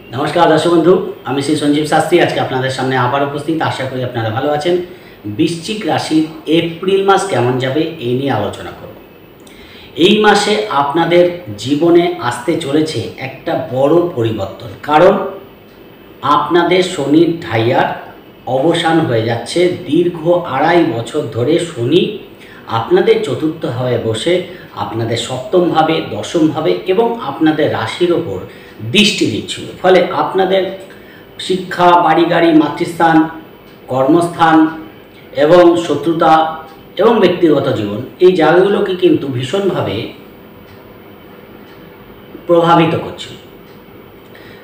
नमस्कार दर्शक बंधु আমি শ্রী সঞ্জীব শাস্ত্রী আজকে আপনাদের সামনে আবার উপস্থিত। আশা করি আপনারা ভালো আছেন। বৃশ্চিক রাশির এপ্রিল মাস কেমন যাবে এই নিয়ে আলোচনা করব। এই মাসে আপনাদের জীবনে আসতে চলেছে একটা বড় পরিবর্তন, কারণ আপনাদের শনির ঢাইয়ার অবসান হয়ে যাচ্ছে। দীর্ঘ 2.5 বছর ধরে শনি আপনাদের চতুর্থ ভাবে বসে আপনাদের সপ্তম ভাবে, দশম ভাবে এবং আপনাদের রাশির ওপর দৃষ্টি দিচ্ছিল। ফলে আপনাদের শিক্ষা, বাড়ি গাড়ি, মাতৃস্থান, কর্মস্থান এবং শত্রুতা এবং ব্যক্তিগত জীবন, এই জায়গাগুলোকে কিন্তু ভীষণভাবে প্রভাবিত করছে।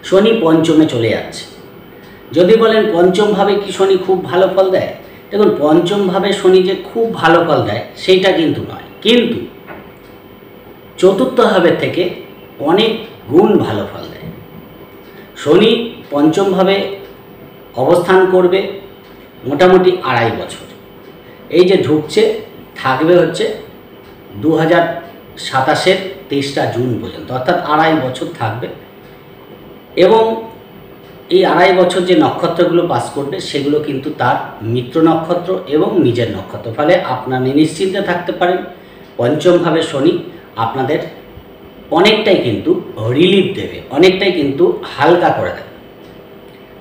শনি পঞ্চমে চলে যাচ্ছে। যদি বলেন পঞ্চম ভাবে কি শনি খুব ভালো ফল দেয়, দেখুন পঞ্চম ভাবে শনি যে খুব ভালো ফল দেয় সেইটা কিন্তু নয়, কিন্তু চতুর্থ ভাবের থেকে অনেক গুণ ভালো ফল দেয়। শনি পঞ্চম ভাবে অবস্থান করবে মোটামুটি 2.5 বছর। এই যে ঢুকছে থাকবে হচ্ছে 2027-এর 23 জুন পর্যন্ত, অর্থাৎ 2.5 বছর থাকবে। এবং এই 2.5 বছর যে নক্ষত্রগুলো পাস করবে সেগুলো কিন্তু তার মিত্র নক্ষত্র এবং নিজের নক্ষত্র। ফলে আপনারা নিশ্চিন্তে থাকতে পারেন, পঞ্চমভাবে শনি আপনাদের অনেকটাই কিন্তু রিলিফ দেবে, অনেকটাই কিন্তু হালকা করে দেবে।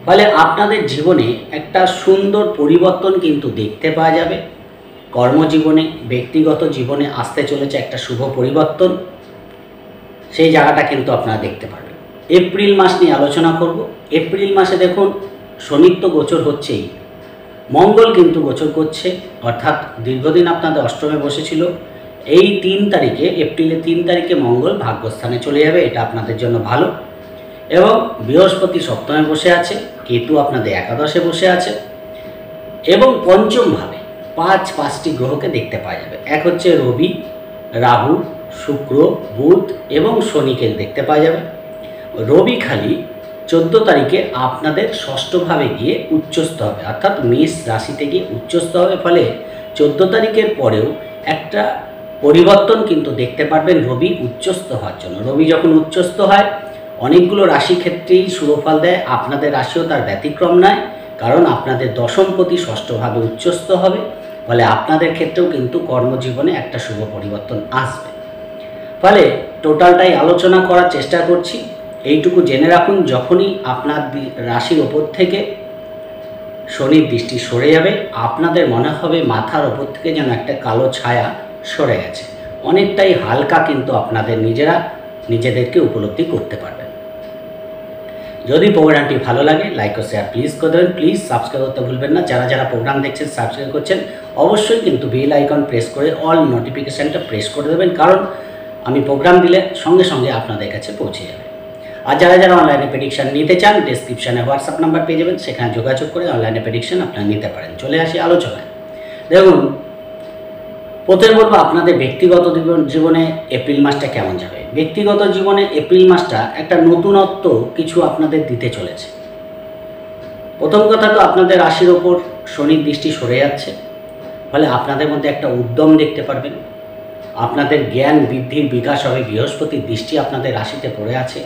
ফলে আপনাদের জীবনে একটা সুন্দর পরিবর্তন কিন্তু দেখতে পাওয়া যাবে। কর্মজীবনে, ব্যক্তিগত জীবনে আসতে চলেছে একটা শুভ পরিবর্তন, সেই জায়গাটা কিন্তু আপনারা দেখতে পারবেন। এপ্রিল মাস নিয়ে আলোচনা করব। এপ্রিল মাসে দেখুন শনির তো গোচর হচ্ছেই, মঙ্গল কিন্তু গোচর করছে, অর্থাৎ দীর্ঘদিন আপনাদের অষ্টমে বসেছিল। এই 3 তারিখে, এপ্রিলের 3 তারিখে মঙ্গল ভাগ্যস্থানে চলে যাবে, এটা আপনাদের জন্য ভালো। এবং বৃহস্পতি সপ্তমে বসে আছে, কেতু আপনাদের একাদশে বসে আছে এবং পঞ্চমভাবে 5টি গ্রহকে দেখতে পাওয়া যাবে। এক হচ্ছে রবি, রাহু, শুক্র, বুধ এবং শনিকে দেখতে পাওয়া যাবে। রবি খালি 14 তারিখে আপনাদের ষষ্ঠভাবে গিয়ে উচ্চস্থ হবে, অর্থাৎ মেষ রাশিতে গিয়ে উচ্চস্থ হবে। ফলে 14 তারিখের পরেও একটা পরিবর্তন কিন্তু দেখতে পারবেন রবি উচ্চস্থ হওয়ার জন্য। রবি যখন উচ্চস্থ হয় অনেকগুলো রাশি ক্ষেত্রেই শুভফল দেয়, আপনাদের রাশিও তার ব্যতিক্রম নয়, কারণ আপনাদের দশমপতি ষষ্ঠভাবে উচ্চস্থ হবে। ফলে আপনাদের ক্ষেত্রেও কিন্তু কর্মজীবনে একটা শুভ পরিবর্তন আসবে। ফলে টোটালটাই আলোচনা করার চেষ্টা করছি। এইটুকু জেনে রাখুন, যখনই আপনার রাশির ওপর থেকে শনির দৃষ্টি সরে যাবে আপনাদের মনে হবে মাথার ওপর থেকে যেন একটা কালো ছায়া সরে গেছে। অনেকটাই হালকা কিন্তু আপনাদের নিজেদেরকে উপলব্ধি করতে পারবেন। যদি প্রোগ্রামটি ভালো লাগে লাইক ও শেয়ার প্লিজ করে দেবেন। প্লিজ সাবস্ক্রাইব করতে ভুলবেন না। যারা প্রোগ্রাম দেখছেন, সাবস্ক্রাইব করছেন, অবশ্যই কিন্তু বেল আইকন প্রেস করে অল নোটিফিকেশানটা প্রেস করে দেবেন, কারণ আমি প্রোগ্রাম দিলে সঙ্গে সঙ্গে আপনাদের কাছে পৌঁছে যাবে। আর যারা অনলাইনে প্রেডিকশান নিতে চান, ডেসক্রিপশানে হোয়াটসঅ্যাপ নাম্বার পেয়ে যাবেন, সেখানে যোগাযোগ করে অনলাইনে প্রেডিকশান আপনারা নিতে পারেন। চলে আসি আলোচনায়। দেখুন, প্রথমে বলবো আপনাদের ব্যক্তিগত জীবনে এপ্রিল মাসটা কেমন যাবে। ব্যক্তিগত জীবনে এপ্রিল মাসটা একটা নতুনত্ব কিছু আপনাদের দিতে চলেছে। প্রথম কথা তো আপনাদের রাশির ওপর শনির দৃষ্টি সরে যাচ্ছে, ফলে আপনাদের মধ্যে একটা উদ্যম দেখতে পারবেন। আপনাদের জ্ঞান বৃদ্ধির বিকাশ হবে। বৃহস্পতির দৃষ্টি আপনাদের রাশিতে পড়ে আছে।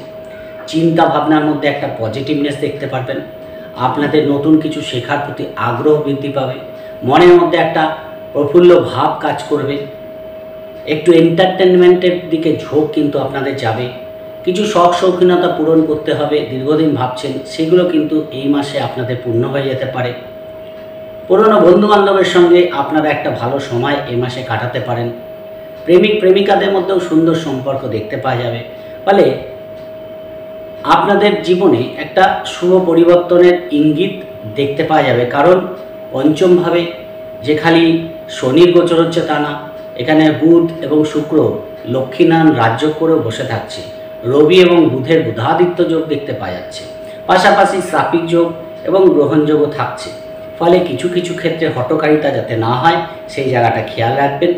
চিন্তা ভাবনার মধ্যে একটা পজিটিভনেস দেখতে পারবেন। আপনাদের নতুন কিছু শেখার প্রতি আগ্রহ বৃদ্ধি পাবে। মনের মধ্যে একটা প্রফুল্ল ভাব কাজ করবে। একটু এন্টারটেনমেন্টের দিকে ঝোঁক কিন্তু আপনাদের যাবে। কিছু শখ শৌখিনতা পূরণ করতে হবে, দীর্ঘদিন ভাবছেন, সেগুলো কিন্তু এই মাসে আপনাদের পূর্ণ হয়ে যেতে পারে। পুরনো বন্ধুবান্ধবের সঙ্গে আপনারা একটা ভালো সময় এই মাসে কাটাতে পারেন। প্রেমিক প্রেমিকাদের মধ্যেও সুন্দর সম্পর্ক দেখতে পাওয়া যাবে। ফলে আপনাদের জীবনে একটা শুভ পরিবর্তনের ইঙ্গিত দেখতে পাওয়া যাবে, কারণ পঞ্চমভাবে যে খালি শনির গোচর হচ্ছে তা না, এখানে বুধ এবং শুক্র লক্ষ্মীনারায়ণ রাজযোগ করেও বসে থাকছে। রবি এবং বুধের বুধাদিত্য যোগ দেখতে পাওয়া যাচ্ছে, পাশাপাশি শ্রাপিক যোগ এবং গ্রহণযোগও থাকছে। ফলে কিছু ক্ষেত্রে হঠকারিতা যাতে না হয় সেই জায়গাটা খেয়াল রাখবেন।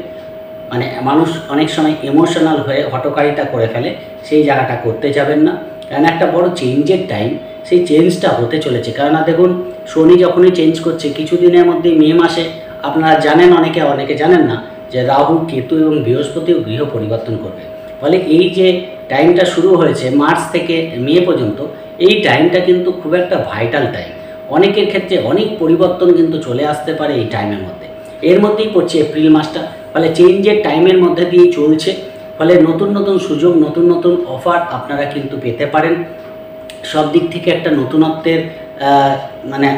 মানে মানুষ অনেক সময় ইমোশনাল হয়ে হঠকারিতা করে ফেলে, সেই জায়গাটা করতে যাবেন না, কারণ একটা বড় চেঞ্জের টাইম, সেই চেঞ্জটা হতে চলেছে। কেননা দেখুন, শনি যখনই চেঞ্জ করছে কিছুদিনের মধ্যেই মে মাসে আপনারা জানেন, অনেকে জানেন না, যে রাহু, কেতু এবং বৃহস্পতিও গৃহ পরিবর্তন করবে। ফলে এই যে টাইমটা শুরু হয়েছে মার্চ থেকে মে পর্যন্ত, এই টাইমটা কিন্তু খুব একটা ভাইটাল টাইম। অনেকের ক্ষেত্রে অনেক পরিবর্তন কিন্তু চলে আসতে পারে এই টাইমের মধ্যে। এর মধ্যেই পড়ছে এপ্রিল মাসটা, ফলে চেঞ্জের টাইমের মধ্যে দিয়েই চলছে। ফলে নতুন নতুন সুযোগ, নতুন নতুন অফার আপনারা কিন্তু পেতে পারেন। সব দিক থেকে একটা নতুনত্বের মানে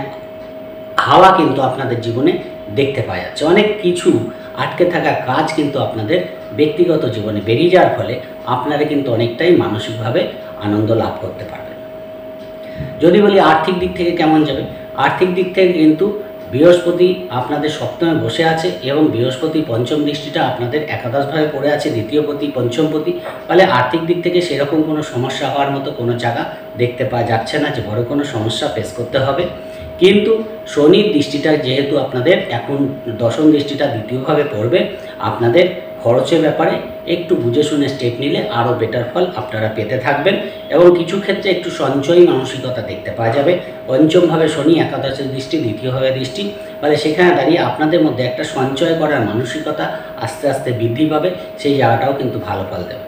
হাওয়া কিন্তু আপনাদের জীবনে দেখতে পাওয়া যাচ্ছে। অনেক কিছু আটকে থাকা কাজ কিন্তু আপনাদের ব্যক্তিগত জীবনে বেরিয়ে যাওয়ার ফলে আপনারা কিন্তু অনেকটাই মানসিকভাবে আনন্দ লাভ করতে পারবেন। যদি বলি আর্থিক দিক থেকে কেমন যাবে, আর্থিক দিক থেকে কিন্তু বৃহস্পতি আপনাদের সপ্তমে বসে আছে এবং বৃহস্পতি পঞ্চম দৃষ্টিটা আপনাদের একাদশভাবে পড়ে আছে, দ্বিতীয়পতি পঞ্চমপতি। ফলে আর্থিক দিক থেকে সেরকম কোনো সমস্যা হওয়ার মতো কোনো জায়গা দেখতে পাওয়া যাচ্ছে না যে বড় কোনো সমস্যা ফেস করতে হবে। কিন্তু শনির দৃষ্টিটা যেহেতু আপনাদের এখন দশম দৃষ্টিটা দ্বিতীয়ভাবে পড়বে, আপনাদের খরচের ব্যাপারে একটু বুঝে শুনে স্টেপ নিলে আরও বেটার ফল আপনারা পেতে থাকবেন এবং কিছু ক্ষেত্রে একটু সঞ্চয়ী মানসিকতা দেখতে পাওয়া যাবে। পঞ্চমভাবে শনি, একাদশের দৃষ্টি, দ্বিতীয়ভাবে দৃষ্টি, ফলে সেখানে দাঁড়িয়ে আপনাদের মধ্যে একটা সঞ্চয় করার মানসিকতা আস্তে আস্তে বৃদ্ধি পাবে, সেই জায়গাটাও কিন্তু ভালো ফল দেবে।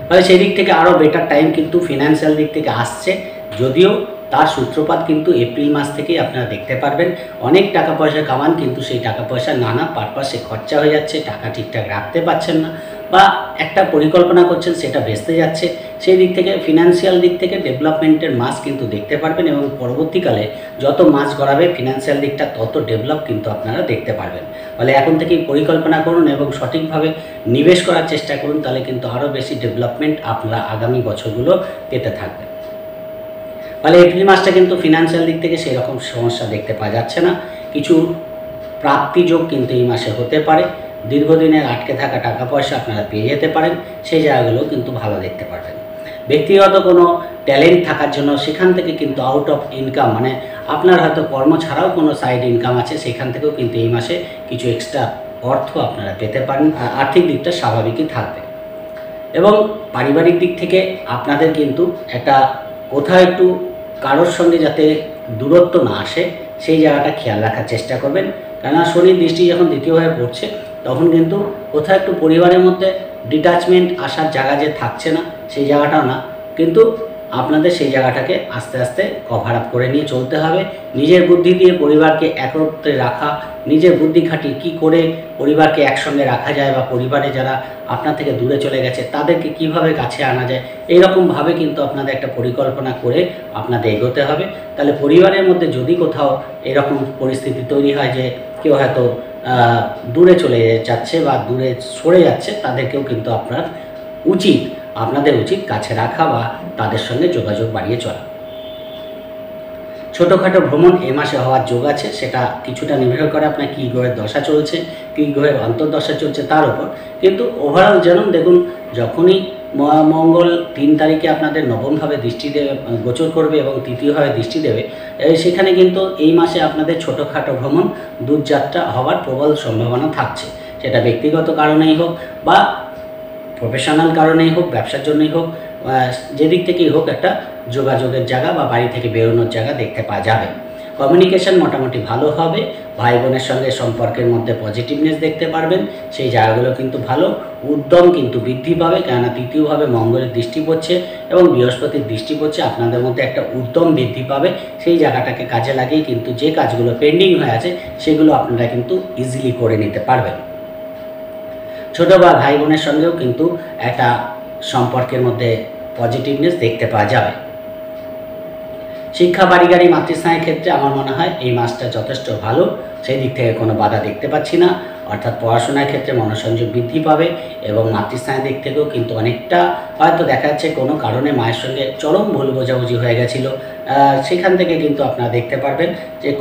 ফলে সেই দিক থেকে আরও বেটার টাইম কিন্তু ফিনান্সিয়াল দিক থেকে আসছে, যদিও তার সূত্রপাত কিন্তু এপ্রিল মাস থেকেই আপনারা দেখতে পারবেন। অনেক টাকা পয়সা কামান, কিন্তু সেই টাকা পয়সা নানা পারপাসে খরচা হয়ে যাচ্ছে, টাকা ঠিকঠাক রাখতে পারছেন না, বা একটা পরিকল্পনা করছেন সেটা ভেস্তে যাচ্ছে। সেই দিক থেকে ফিনান্সিয়াল দিক থেকে ডেভেলপমেন্টের মাস কিন্তু দেখতে পারবেন এবং পরবর্তীকালে যত মাস গড়াবে ফিনান্সিয়াল দিকটা তত ডেভেলপ কিন্তু আপনারা দেখতে পারবেন। ফলে এখন থেকেই পরিকল্পনা করুন এবং সঠিকভাবে নিবেশ করার চেষ্টা করুন, তাহলে কিন্তু আরও বেশি ডেভেলপমেন্ট আপনারা আগামী বছরগুলো পেতে থাকবেন। ফলে এপ্রিল মাসটা কিন্তু ফিনান্সিয়াল দিক থেকে সেরকম সমস্যা দেখতে পাওয়া যাচ্ছে না। কিছু প্রাপ্তিযোগ কিন্তু এই মাসে হতে পারে, দীর্ঘদিনের আটকে থাকা টাকা পয়সা আপনারা পেয়ে যেতে পারেন, সেই জায়গাগুলোও কিন্তু ভালো দেখতে পারবেন। ব্যক্তিগত কোনো ট্যালেন্ট থাকার জন্য সেখান থেকে কিন্তু আউট অফ ইনকাম, মানে আপনার হয়তো কর্ম ছাড়াও কোনো সাইড ইনকাম আছে, সেখান থেকেও কিন্তু এই মাসে কিছু এক্সট্রা অর্থ আপনারা পেতে পারেন। আর্থিক দিকটা স্বাভাবিকই থাকবে এবং পারিবারিক দিক থেকে আপনাদের কিন্তু একটা কোথাও একটু কারোর সঙ্গে যাতে দূরত্ব না আসে সেই জায়গাটা খেয়াল রাখার চেষ্টা করবেন। কেননা শনির দৃষ্টি যখন দ্বিতীয়ভাবে পড়ছে তখন কিন্তু কোথাও একটু পরিবারের মধ্যে ডিট্যাচমেন্ট আসার জায়গা যে থাকছে না সেই জায়গাটাও না, কিন্তু আপনাদের সেই জায়গাটাকে আস্তে আস্তে কভার আপ করে নিয়ে চলতে হবে। নিজের বুদ্ধি দিয়ে পরিবারকে একত্রে রাখা, নিজের বুদ্ধি খাটিয়ে কী করে পরিবারকে একসঙ্গে রাখা যায় বা পরিবারে যারা আপনার থেকে দূরে চলে গেছে তাদেরকে কিভাবে কাছে আনা যায়, এইরকমভাবে কিন্তু আপনাদের একটা পরিকল্পনা করে আপনাদের এগোতে হবে। তাহলে পরিবারের মধ্যে যদি কোথাও এরকম পরিস্থিতি তৈরি হয় যে কেউ হয়তো দূরে চলে যাচ্ছে বা দূরে সরে যাচ্ছে, তাদেরকেও কিন্তু আপনাদের উচিত কাছে রাখা বা তাদের সঙ্গে যোগাযোগ বাড়িয়ে চলা। ছোটোখাটো ভ্রমণ এ মাসে হওয়ার যোগ আছে, সেটা কিছুটা নির্ভর করে আপনার কী গ্রহের দশা চলছে, কী গ্রহের অন্তর্দশা চলছে তার উপর। কিন্তু ওভারঅল যেমন দেখুন, যখনই মঙ্গল 3 তারিখে আপনাদের নবমভাবে দৃষ্টি দেবে, গোচর করবে এবং তৃতীয়ভাবে দৃষ্টি দেবে, সেখানে কিন্তু এই মাসে আপনাদের ছোটোখাটো ভ্রমণ, দূরযাত্রা হওয়ার প্রবল সম্ভাবনা থাকছে। সেটা ব্যক্তিগত কারণেই হোক বা প্রফেশনাল কারণেই হোক, ব্যবসার জন্যই হোক, যেদিক থেকেই হোক একটা যোগাযোগের জায়গা বা বাড়ি থেকে বেরোনোর জায়গা দেখতে পাওয়া যাবে। কমিউনিকেশন মোটামুটি ভালো হবে, ভাই বোনের সঙ্গে সম্পর্কের মধ্যে পজিটিভনেস দেখতে পারবেন, সেই জায়গাগুলো কিন্তু ভালো। উদ্যম কিন্তু বৃদ্ধি পাবে, কেননা তৃতীয়ভাবে মঙ্গলের দৃষ্টি পড়ছে এবং বৃহস্পতির দৃষ্টি পড়ছে, আপনাদের মধ্যে একটা উদ্যম বৃদ্ধি পাবে। সেই জায়গাটাকে কাজে লাগিয়ে কিন্তু যে কাজগুলো পেন্ডিং হয়ে আছে সেগুলো আপনারা কিন্তু ইজিলি করে নিতে পারবেন। ছোটো বা ভাই বোনের সঙ্গেও কিন্তু একটা সম্পর্কের মধ্যে পজিটিভনেস দেখতে পাওয়া যাবে। শিক্ষা, বাড়ি গাড়ি, মাতৃস্থানের ক্ষেত্রে আমার মনে হয় এই মাসটা যথেষ্ট ভালো, সেই দিক থেকে কোনো বাধা দেখতে পাচ্ছি না। অর্থাৎ পড়াশোনার ক্ষেত্রে মনোসংযোগ বৃদ্ধি পাবে এবং মাতৃস্থানের দিক থেকেও কিন্তু অনেকটা হয়তো দেখা যাচ্ছে কোনো কারণে মায়ের সঙ্গে চরম ভুল বোঝাবুঝি হয়ে গেছিলো, সেখান থেকে কিন্তু আপনারা দেখতে পারবেন যে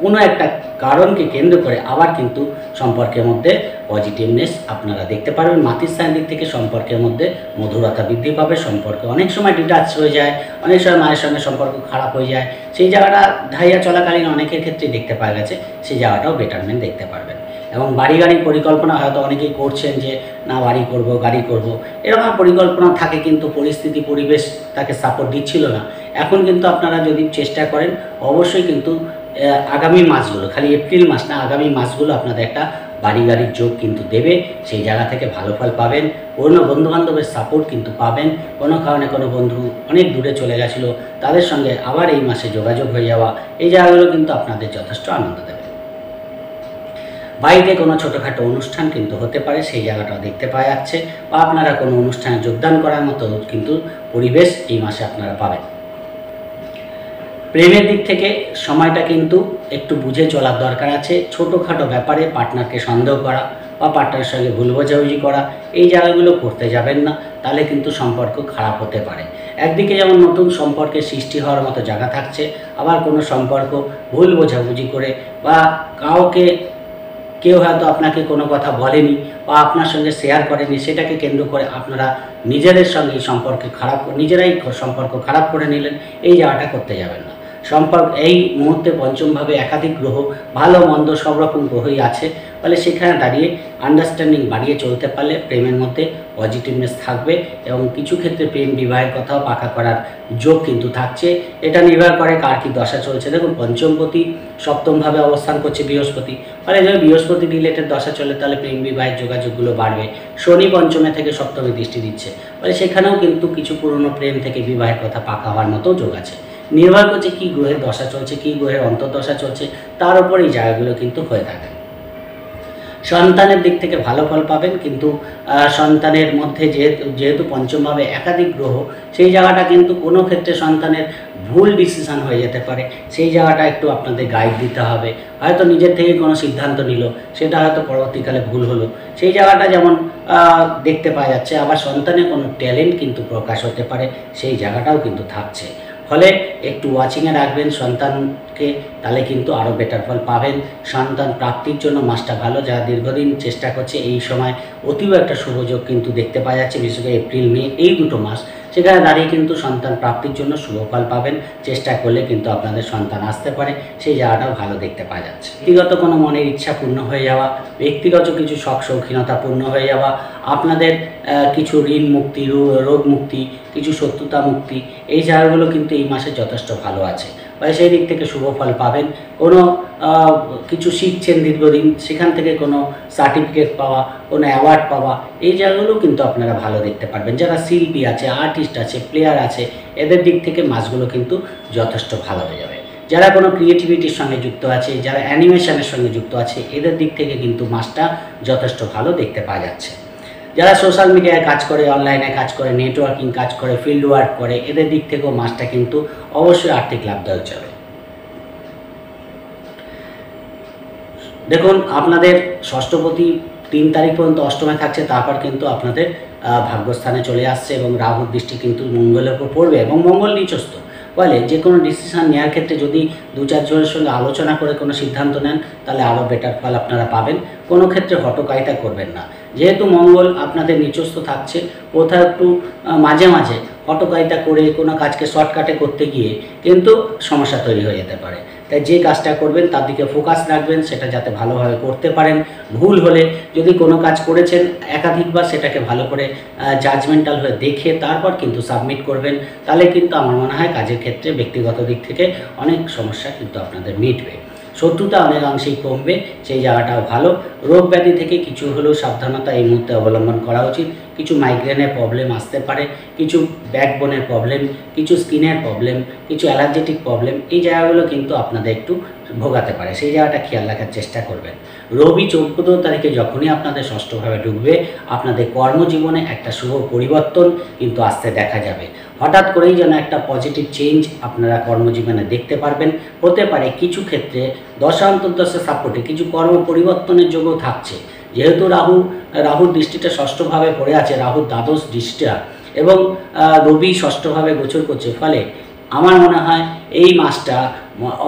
কোনো একটা কারণকে কেন্দ্র করে আবার কিন্তু সম্পর্কের মধ্যে পজিটিভনেস আপনারা দেখতে পারবেন। মাতৃস্থানের দিক থেকে সম্পর্কের মধ্যে মধুরতা বৃদ্ধি পাবে, সম্পর্ক অনেক সময় ডিটাচ হয়ে যায়, অনেক সময় মায়ের সঙ্গে সম্পর্ক খারাপ হয়ে যায়, সেই জায়গাটা ঢাইয়া চলাকালীন অনেকের ক্ষেত্রেই দেখতে পাওয়া গেছে, সেই জায়গাটাও বেটারমেন্ট দেখতে পারবেন। এবং বাড়ি গাড়ির পরিকল্পনা হয়তো অনেকেই করছেন যে না বাড়ি করব, গাড়ি করব, এরকম পরিকল্পনা থাকে, কিন্তু পরিস্থিতি পরিবেশ তাকে সাপোর্ট দিচ্ছিল না। এখন কিন্তু আপনারা যদি চেষ্টা করেন অবশ্যই কিন্তু আগামী মাসগুলো, খালি এপ্রিল মাস না, আগামী মাসগুলো আপনাদের একটা বাড়ি গাড়ির যোগ কিন্তু দেবে, সেই জায়গা থেকে ভালো ফল পাবেন। পুরনো বন্ধুবান্ধবের সাপোর্ট কিন্তু পাবেন। কোনো কারণে কোনো বন্ধু অনেক দূরে চলে গেছিলো, তাদের সঙ্গে আবার এই মাসে যোগাযোগ হয়ে যাওয়া, এই জায়গাগুলো কিন্তু আপনাদের যথেষ্ট আনন্দ দেবে। বাড়িতে কোনো ছোটোখাটো অনুষ্ঠান কিন্তু হতে পারে, সেই জায়গাটাও দেখতে পাওয়া যাচ্ছে, বা আপনারা কোনো অনুষ্ঠানে যোগদান করার মতো কিন্তু পরিবেশ এই মাসে আপনারা পাবেন। প্রেমের দিক থেকে সময়টা কিন্তু একটু বুঝে চলার দরকার আছে। ছোটোখাটো ব্যাপারে পার্টনারকে সন্দেহ করা বা পার্টনারের সঙ্গে ভুল বোঝাবুঝি করা, এই জায়গাগুলো করতে যাবেন না, তাহলে কিন্তু সম্পর্ক খারাপ হতে পারে। একদিকে যেমন নতুন সম্পর্কের সৃষ্টি হওয়ার মতো জায়গা থাকছে, আবার কোনো সম্পর্ক ভুল বোঝাবুঝি করে বা কেউ হয়তো আপনাকে কোনো কথা বলেনি বা আপনার সঙ্গে শেয়ার করেনি, সেটাকে কেন্দ্র করে আপনারা নিজেদের সঙ্গে নিজেরাই সম্পর্ক খারাপ করে নিলেন, এই জায়গাটা করতে যাবেন না। এই মুহূর্তে পঞ্চমভাবে একাধিক গ্রহ, ভালো মন্দ সব রকম গ্রহই আছে, ফলে সেখানে দাঁড়িয়ে আন্ডারস্ট্যান্ডিং বাড়িয়ে চলতে পারলে প্রেমের মধ্যে পজিটিভনেস থাকবে এবং কিছু ক্ষেত্রে প্রেম বিবাহের কথাও পাকা করার যোগ কিন্তু থাকছে। এটা নির্ভর করে কার কী দশা চলছে। দেখুন, পঞ্চমপতি সপ্তমভাবে অবস্থান করছে বৃহস্পতি, ফলে যদি বৃহস্পতি রিলেটেড দশা চলে তাহলে প্রেম বিবাহের যোগাযোগগুলো বাড়বে। শনি পঞ্চমে থেকে সপ্তমে দৃষ্টি দিচ্ছে, ফলে সেখানেও কিন্তু কিছু পুরনো প্রেম থেকে বিবাহের কথা পাকা হওয়ার মতো যোগ আছে। নির্ভর করছে কী গ্রহের দশা চলছে, কী গ্রহের অন্তর্দশা চলছে, তার উপর এই জায়গাগুলো কিন্তু হয়ে থাকে। সন্তানের দিক থেকে ভালো ফল পাবেন, কিন্তু সন্তানের মধ্যে যেহেতু পঞ্চমভাবে একাধিক গ্রহ, সেই জায়গাটা কিন্তু কোনো ক্ষেত্রে সন্তানের ভুল ডিসিশান হয়ে যেতে পারে। সেই জায়গাটা একটু আপনাদের গাইড দিতে হবে। হয়তো নিজের থেকে কোনো সিদ্ধান্ত নিল, সেটা হয়তো পরবর্তীকালে ভুল হলো, সেই জায়গাটা যেমন দেখতে পাওয়া যাচ্ছে। আবার সন্তানের কোনো ট্যালেন্ট কিন্তু প্রকাশ হতে পারে, সেই জায়গাটাও কিন্তু থাকছে। ফলে একটু ওয়াচিংয়ে রাখবেন সন্তানকে, তাহলে কিন্তু আরও বেটার ফল পাবেন। সন্তান প্রাপ্তির জন্য মাসটা ভালো, যারা দীর্ঘদিন চেষ্টা করছে এই সময় অতীব একটা শুভযোগ কিন্তু দেখতে পাওয়া যাচ্ছে, বিশেষ করে এপ্রিল মে এই দুটো মাস। সেখানে দাঁড়িয়ে কিন্তু সন্তান প্রাপ্তির জন্য শুভ ফল পাবেন। চেষ্টা করলে কিন্তু আপনাদের সন্তান আসতে পারে, সেই জায়গাটাও ভালো দেখতে পাওয়া যাচ্ছে। ব্যক্তিগত কোনো মনের ইচ্ছা পূর্ণ হয়ে যাওয়া, ব্যক্তিগত কিছু শখ শৌখিনতা পূর্ণ হয়ে যাওয়া, আপনাদের কিছু ঋণ মুক্তি, রোগ মুক্তি, কিছু শত্রুতা মুক্তি, এই জায়গাগুলো কিন্তু এই মাসে যথেষ্ট ভালো আছে, বা সেই দিক থেকে শুভ ফল পাবেন। কোনো কিছু শিখছেন দীর্ঘদিন, সেখান থেকে কোনো সার্টিফিকেট পাওয়া, কোনো অ্যাওয়ার্ড পাওয়া, এই জায়গাগুলো কিন্তু আপনারা ভালো দেখতে পারবেন। যারা শিল্পী আছে, আর্টিস্ট আছে, প্লেয়ার আছে, এদের দিক থেকে মাসগুলো কিন্তু যথেষ্ট ভালো হয়ে যাবে। যারা কোনো ক্রিয়েটিভিটির সঙ্গে যুক্ত আছে, যারা অ্যানিমেশনের সঙ্গে যুক্ত আছে, এদের দিক থেকে কিন্তু মাসটা যথেষ্ট ভালো দেখতে পাওয়া যাচ্ছে। যারা সোশ্যাল মিডিয়ায় কাজ করে, অনলাইনে কাজ করে, নেটওয়ার্কিং কাজ করে, ফিল্ড ওয়ার্ক করে, এদের দিক থেকেও মাসটা কিন্তু অবশ্যই আর্থিক লাভদায়ক যাবে। দেখুন, আপনাদের ষষ্ঠপতি 3 তারিখ পর্যন্ত অষ্টমে থাকছে, তারপর কিন্তু আপনাদের ভাগ্যস্থানে চলে আসছে এবং রাহুর দৃষ্টি কিন্তু মঙ্গলের উপর পড়বে এবং মঙ্গল নিচস্থ। ফলে যে কোনো ডিসিশান নেওয়ার ক্ষেত্রে যদি 2-4 জনের সঙ্গে আলোচনা করে কোনো সিদ্ধান্ত নেন, তাহলে আরও বেটার ফল আপনারা পাবেন। কোনো ক্ষেত্রে হটকারিতা করবেন না। যেহেতু মঙ্গল আপনাদের নিচস্থ থাকছে, কোথাও একটু মাঝে মাঝে হটকারিতা করে কোনো কাজকে শর্টকাটে করতে গিয়ে কিন্তু সমস্যা তৈরি হয়ে যেতে পারে। তাই যে কাজটা করবেন তার দিকে ফোকাস রাখবেন, সেটা যাতে ভালোভাবে করতে পারেন। ভুল হলে, যদি কোনো কাজ করেছেন একাধিকবার, সেটাকে ভালো করে জাজমেন্টাল হয়ে দেখে তারপর কিন্তু সাবমিট করবেন। তাহলে কিন্তু আমার মনে হয় কাজের ক্ষেত্রে ব্যক্তিগত দিক থেকে অনেক সমস্যা কিন্তু আপনাদের মিটবে। শত্রুতা অনেকাংশেই কমবে, সেই জায়গাটাও ভালো। রোগ ব্যাধি থেকে কিছু হলেও সাবধানতা এই মুহূর্তে অবলম্বন করা উচিত। কিছু মাইগ্রেনের প্রবলেম আসতে পারে, কিছু ব্যাকবোনের প্রবলেম, কিছু স্কিনের প্রবলেম, কিছু অ্যালার্জেটিক প্রবলেম, এই জায়গাগুলো কিন্তু আপনাদের একটু ভোগাতে পারে, সেই জায়গাটা খেয়াল রাখার চেষ্টা করবেন। রবি 14 তারিখে যখনই আপনাদের ষষ্ঠভাবে ঢুকবে, আপনাদের কর্মজীবনে একটা শুভ পরিবর্তন কিন্তু আসতে দেখা যাবে। হঠাৎ করেই যেন একটা পজিটিভ চেঞ্জ আপনারা কর্মজীবনে দেখতে পারবেন। হতে পারে কিছু ক্ষেত্রে দশা অন্তর্দশা সাপোর্টে কিছু কর্ম পরিবর্তনের যোগও থাকছে। যেহেতু রাহুর দৃষ্টিটা ষষ্ঠভাবে পড়ে আছে, রাহুর দ্বাদশ দৃষ্টিটা, এবং রবি ষষ্ঠভাবে গোচর করছে, ফলে আমার মনে হয় এই মাসটা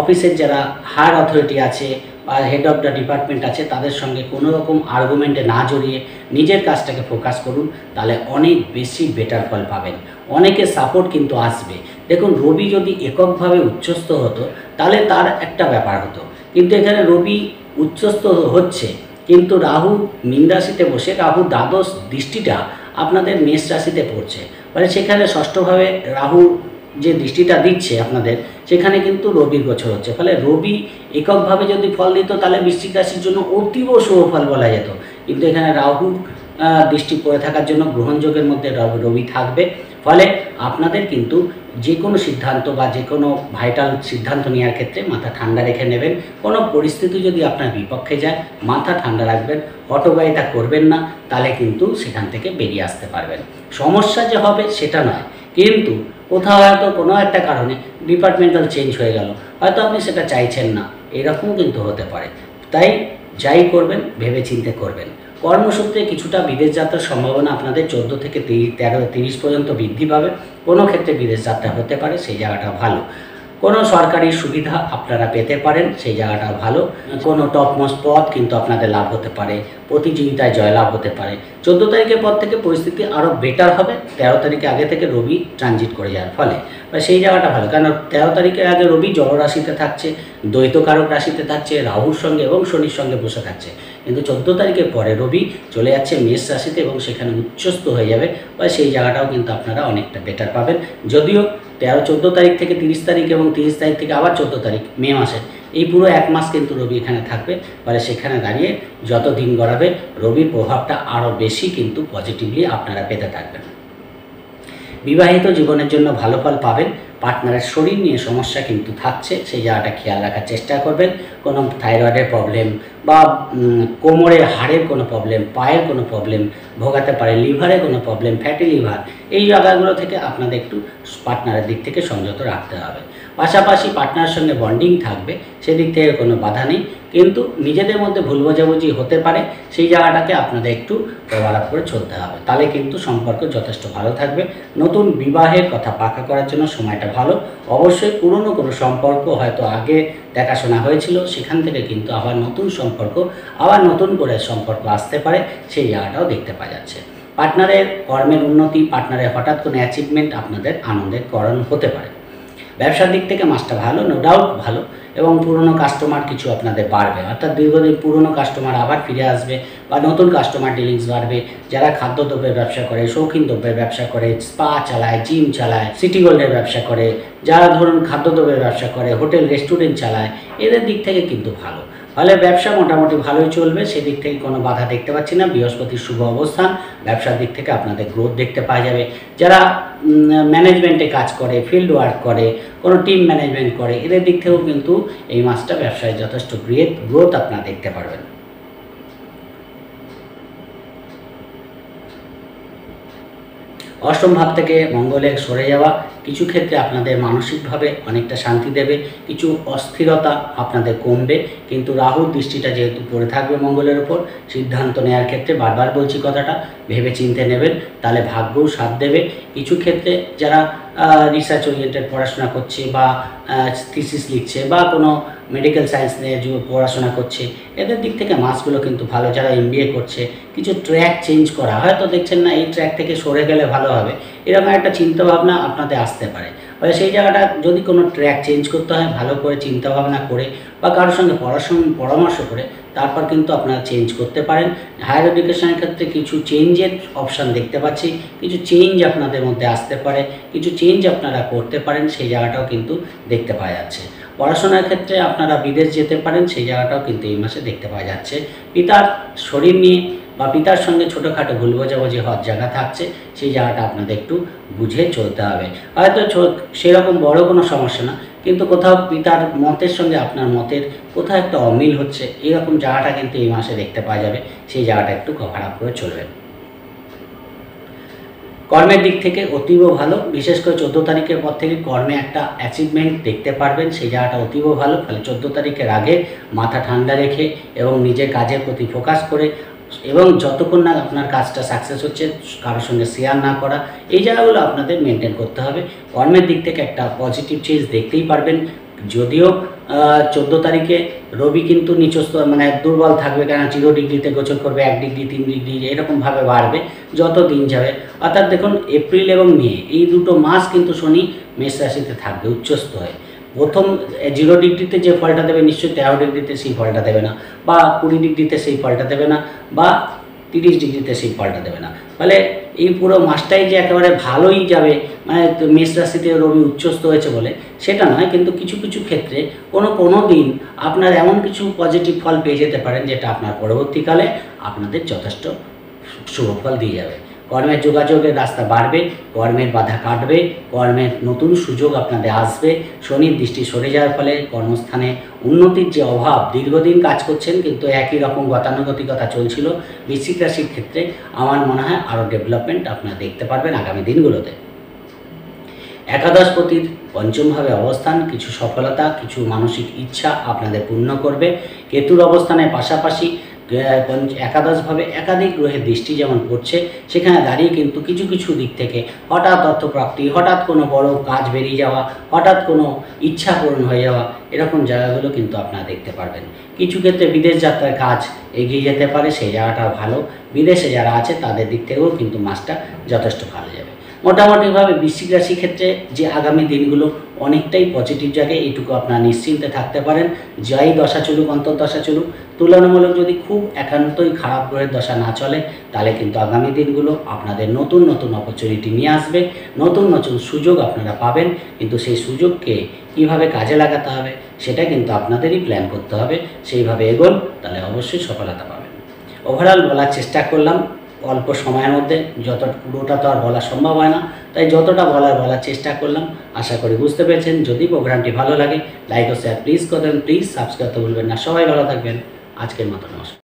অফিসের যারা হায়ার অথরিটি আছে বা হেড অফ দ্য ডিপার্টমেন্ট আছে, তাদের সঙ্গে কোনো রকম আর্গুমেন্টে না জড়িয়ে নিজের কাজটাকে ফোকাস করুন, তাহলে অনেক বেশি বেটার ফল পাবেন। অনেকের সাপোর্ট কিন্তু আসবে। দেখুন, রবি যদি এককভাবে উচ্চস্থ হতো তাহলে তার একটা ব্যাপার হতো, কিন্তু এখানে রবি উচ্চস্থ হচ্ছে, কিন্তু রাহু মীন রাশিতে বসে, রাহু দ্বাদশ দৃষ্টিটা আপনাদের মেষ রাশিতে পড়ছে, মানে সেখানে ষষ্ঠভাবে রাহু যে দৃষ্টিটা দিচ্ছে আপনাদের, সেখানে কিন্তু রবির গোচর হচ্ছে। ফলে রবি এককভাবে যদি ফল দিত তাহলে বৃশ্চিক রাশির জন্য অতীব শুভ ফল বলা যেত, কিন্তু এখানে রাহুর দৃষ্টি পড়ে থাকার জন্য গ্রহণযোগের মধ্যে রবি থাকবে। ফলে আপনাদের কিন্তু যে কোনো সিদ্ধান্ত বা যে কোনো ভাইটাল সিদ্ধান্ত নেওয়ার ক্ষেত্রে মাথা ঠান্ডা রেখে নেবেন। কোনো পরিস্থিতি যদি আপনার বিপক্ষে যায় মাথা ঠান্ডা রাখবেন, হটবাইতা করবেন না, তাহলে কিন্তু সেখান থেকে বেরিয়ে আসতে পারবেন। সমস্যা যে হবে সেটা নয়, কিন্তু কোথাও হয়তো কোনো একটা কারণে ডিপার্টমেন্টাল চেঞ্জ হয়ে গেল, হয়তো আপনি সেটা চাইছেন না, এরকমও কিন্তু হতে পারে। তাই যাই করবেন ভেবে চিন্তে করবেন। কর্মসূত্রে কিছুটা বিদেশ যাত্রার সম্ভাবনা আপনাদের 14 থেকে 30 পর্যন্ত বৃদ্ধি পাবে। কোনো ক্ষেত্রে বিদেশ যাত্রা হতে পারে, সেই জায়গাটা ভালো। কোনো সরকারি সুবিধা আপনারা পেতে পারেন, সেই জায়গাটা ভালো। কোনো টপমোস্ট পদ কিন্তু আপনাদের লাভ হতে পারে, প্রতিযোগিতায় জয়লাভ হতে পারে। 14 তারিখের পর থেকে পরিস্থিতি আরও বেটার হবে। 13 তারিখে আগে থেকে রবি ট্রানজিট করে যাওয়ার ফলে সেই জায়গাটা ভালো, কারণ 13 তারিখের আগে রবি জলরাশিতে থাকছে, দ্বৈতকারক রাশিতে থাকছে, রাহুর সঙ্গে এবং শনির সঙ্গে বসে থাকছে। কিন্তু 14 তারিখের পরে রবি চলে যাচ্ছে মেষ রাশিতে এবং সেখানে উচ্চস্থ হয়ে যাবে, বা সেই জায়গাটাও কিন্তু আপনারা অনেকটা বেটার পাবেন। যদিও 14 তারিখ থেকে 30 তারিখ এবং 30 তারিখ থেকে আবার 14 তারিখ মে মাসের এই পুরো 1 মাস কিন্তু রবি এখানে থাকবে। ফলে সেখানে দাঁড়িয়ে যত দিন গড়াবে রবির প্রভাবটা আরও বেশি কিন্তু পজিটিভলি আপনারা পেতে থাকবেন। বিবাহিত জীবনের জন্য ভালো ফল পাবেন। পার্টনারের শরীর নিয়ে সমস্যা কিন্তু থাকছে, সেই জায়গাটা খেয়াল রাখার চেষ্টা করবেন। কোনো থাইরয়েডের প্রবলেম বা কোমরের হাড়ের কোনো প্রবলেম, পায়ের কোনো প্রবলেম ভোগাতে পারে, লিভারে কোনো প্রবলেম, ফ্যাটি লিভার, এই জায়গাগুলো থেকে আপনাদের একটু পার্টনারের দিক থেকে সংযত রাখতে হবে। পাশাপাশি পার্টনারের সঙ্গে বন্ডিং থাকবে, সেদিক থেকে কোনো বাধা নেই, কিন্তু নিজেদের মধ্যে ভুল বোঝাবুঝি হতে পারে, সেই জায়গাটাকে আপনাদের একটু কভার আপ করে চলতে হবে। তাহলে কিন্তু সম্পর্ক যথেষ্ট ভালো থাকবে। নতুন বিবাহের কথা পাকা করার জন্য সময়টা ভালো। অবশ্যই পুরনো কোনো সম্পর্ক হয়তো আগে দেখাশোনা হয়েছিল, সেখান থেকে কিন্তু আবার নতুন সম্পর্ক, আবার নতুন করে সম্পর্ক আসতে পারে, সেই জায়গাটাও দেখতে পাওয়া যাচ্ছে। পার্টনারের কর্মের উন্নতি, পার্টনারের হঠাৎ কোনো অ্যাচিভমেন্ট আপনাদের আনন্দের কারণ হতে পারে। ব্যবসার দিক থেকে মাসটা ভালো, নো ডাউট ভালো, এবং পুরনো কাস্টমার কিছু আপনাদের বাড়বে, অর্থাৎ দীর্ঘদিন পুরনো কাস্টমার আবার ফিরে আসবে বা নতুন কাস্টমার ডিলিংস বাড়বে। যারা খাদ্যদ্রব্যের ব্যবসা করে, শৌখিন দ্রব্যের ব্যবসা করে, স্পা চালায়, জিম চালায়, সিটি গোল্ডের ব্যবসা করে, যারা ধরুন খাদ্যদ্রব্যের ব্যবসা করে, হোটেল রেস্টুরেন্ট চালায়, এদের দিক থেকে কিন্তু ভালো। ফলে ব্যবসা মোটামুটি ভালোই চলবে, সেদিক থেকে কোনো বাধা দেখতে পাচ্ছি না। বৃহস্পতির শুভ অবস্থান, ব্যবসার দিক থেকে আপনাদের গ্রোথ দেখতে পাওয়া যাবে। যারা ম্যানেজমেন্টে কাজ করে, ফিল্ড ওয়ার্ক করে, কোনো টিম ম্যানেজমেন্ট করে, এদের দিক থেকেও কিন্তু এই মাসটা ব্যবসায় যথেষ্ট গ্রোথ আপনারা দেখতে পারবেন। অষ্টম ভাব থেকে মঙ্গলের সরে যাওয়া কিছু ক্ষেত্রে আপনাদের মানসিকভাবে অনেকটা শান্তি দেবে, কিছু অস্থিরতা আপনাদের কমবে, কিন্তু রাহুর দৃষ্টিটা যেহেতু পড়ে থাকবে মঙ্গলের ওপর, সিদ্ধান্ত নেওয়ার ক্ষেত্রে বারবার বলছি কথাটা ভেবে চিন্তে নেবেন, তাহলে ভাগ্যও সাথ দেবে। কিছু ক্ষেত্রে যারা রিসার্চ ওরিয়েন্টেড পড়াশোনা করছে বা থিসিস লিখছে বা কোনো মেডিকেল সায়েন্স নিয়ে পড়াশোনা করছে, এদের দিক থেকে মাসগুলো কিন্তু ভালো। যারা MBA করছে, কিছু ট্র্যাক চেঞ্জ করা, হয়তো দেখছেন না এই ট্র্যাক থেকে সরে গেলে ভালো হবে, এরকম একটা চিন্তাভাবনা আপনাদের আসতে পারে। ফলে সেই জায়গাটা যদি কোনো ট্র্যাক চেঞ্জ করতে হয়, ভালো করে চিন্তাভাবনা করে বা কারোর সঙ্গে পরামর্শ করে তারপর কিন্তু আপনারা চেঞ্জ করতে পারেন। হায়ার এডুকেশনের ক্ষেত্রে কিছু চেঞ্জের অপশান দেখতে পাচ্ছি, কিছু চেঞ্জ আপনাদের মধ্যে আসতে পারে, কিছু চেঞ্জ আপনারা করতে পারেন, সেই জায়গাটাও কিন্তু দেখতে পাওয়া যাচ্ছে। পড়াশোনার ক্ষেত্রে আপনারা বিদেশ যেতে পারেন, সেই জায়গাটাও কিন্তু এই মাসে দেখতে পাওয়া যাচ্ছে। পিতার শরীর নিয়ে বা পিতার সঙ্গে ছোটোখাটো ভুল বোঝাবুঝি হওয়ার জায়গা থাকছে, সেই জায়গাটা আপনাদের একটু বুঝে চলতে হবে। হয়তো সেরকম বড় কোনো সমস্যা না, কিন্তু কোথাও পিতার মতের সঙ্গে আপনার মতের কোথাও একটা অমিল হচ্ছে, এরকম জায়গাটা কিন্তু এই মাসে দেখতে পাওয়া যাবে, সেই জায়গাটা একটু কভার আপ করে চলবেন। কর্মের দিক থেকে অতীব ভালো, বিশেষ করে 14 তারিখের পর থেকে কর্মে একটা অ্যাচিভমেন্ট দেখতে পারবেন, সেই জায়গাটা অতীব ভালো। ফলে 14 তারিখের আগে মাথা ঠান্ডা রেখে এবং নিজের কাজের প্রতি ফোকাস করে, এবং যতক্ষণ না আপনার কাজটা সাকসেস হচ্ছে কারোর সঙ্গে শেয়ার না করা, এই জায়গাগুলো আপনাদের মেনটেন করতে হবে। কর্মের দিক থেকে একটা পজিটিভ চেঞ্জ দেখতেই পারবেন। যদিও 14 তারিখে রবি কিন্তু নিচস্থ মানে দুর্বল থাকবে, কেন 0 ডিগ্রিতে গোচর করবে, 1 ডিগ্রি 3 ডিগ্রি এরকমভাবে বাড়বে যত দিন যাবে। অর্থাৎ দেখুন এপ্রিল এবং মে এই দুটো মাস কিন্তু শনি মেষ রাশিতে থাকবে উচ্চস্থ হয়ে। প্রথম 0 ডিগ্রিতে যে ফলটা দেবে নিশ্চয়ই 13 ডিগ্রিতে সেই ফলটা দেবে না, বা 20 ডিগ্রিতে সেই ফলটা দেবে না, বা 30 ডিগ্রিতে শিব পাল্টা দেবে না। ফলে এই পুরো মাসটাই যে একেবারে ভালোই যাবে, মানে মেষ রাশিতে রবি উচ্চস্থ হয়েছে বলে সেটা নয়, কিন্তু কিছু কিছু ক্ষেত্রে কোনো দিন আপনার এমন কিছু পজিটিভ ফল পেয়ে যেতে পারেন যেটা আপনার পরবর্তীকালে আপনাদের যথেষ্ট শুভ ফল দিয়ে যাবে। কর্মের যোগাযোগের রাস্তা বাড়বে, কর্মের বাধা কাটবে, কর্মের নতুন সুযোগ আপনাদের আসবে। শনির দৃষ্টি সরে যাওয়ার ফলে কর্মস্থানে উন্নতির যে অভাব, দীর্ঘদিন কাজ করছেন কিন্তু একই রকম গতানুগতিকতা চলছিল বৃশ্চিক রাশির ক্ষেত্রে, আমার মনে হয় আরও ডেভেলপমেন্ট আপনারা দেখতে পারবেন আগামী দিনগুলোতে। একাদশপতির পঞ্চমভাবে অবস্থান কিছু সফলতা, কিছু মানসিক ইচ্ছা আপনাদের পূর্ণ করবে। কেতুর অবস্থানের পাশাপাশি একাদশভাবে একাধিক গ্রহের দৃষ্টি যেমন পড়ছে, সেখানে দাঁড়িয়ে কিন্তু কিছু কিছু দিক থেকে হঠাৎ অর্থপ্রাপ্তি, হঠাৎ কোনো বড় কাজ বেরিয়ে যাওয়া, হঠাৎ কোনো ইচ্ছা পূরণ হয়ে যাওয়া, এরকম জায়গাগুলো কিন্তু আপনারা দেখতে পারবেন। কিছু ক্ষেত্রে বিদেশ যাত্রার কাজ এগিয়ে যেতে পারে, সেই জায়গাটাও ভালো। বিদেশে যারা আছে তাদের দিক থেকেও কিন্তু মাসটা যথেষ্ট ভালো যাবে। মোটামুটিভাবে বৃশ্চিক রাশির ক্ষেত্রে যে আগামী দিনগুলো অনেকটাই পজিটিভ জায়গায়, এইটুকু আপনারা নিশ্চিন্তে থাকতে পারেন। যাই দশা চলুক, অন্তর্দশা চলুক, তুলনামূলক যদি খুব একান্তই খারাপ গ্রহের দশা না চলে, তাহলে কিন্তু আগামী দিনগুলো আপনাদের নতুন নতুন অপরচুনিটি নিয়ে আসবে, নতুন নতুন সুযোগ আপনারা পাবেন। কিন্তু সেই সুযোগকে কীভাবে কাজে লাগাতে হবে সেটা কিন্তু আপনাদেরই প্ল্যান করতে হবে। সেইভাবে এগোন, তাহলে অবশ্যই সফলতা পাবেন। ওভারঅল বলার চেষ্টা করলাম অল্প সময়ের মধ্যে, পুরোটা তো আর বলা সম্ভব হয় না, তাই যতটা বলার চেষ্টা করলাম। আশা করি বুঝতে পেরেছেন। যদি প্রোগ্রামটি ভালো লাগে লাইক ও শেয়ার প্লিজ করবেন, প্লিজ সাবস্ক্রাইব করতে ভুলবেন না। সবাই ভালো থাকবেন। আজকের মতো নমস্কার।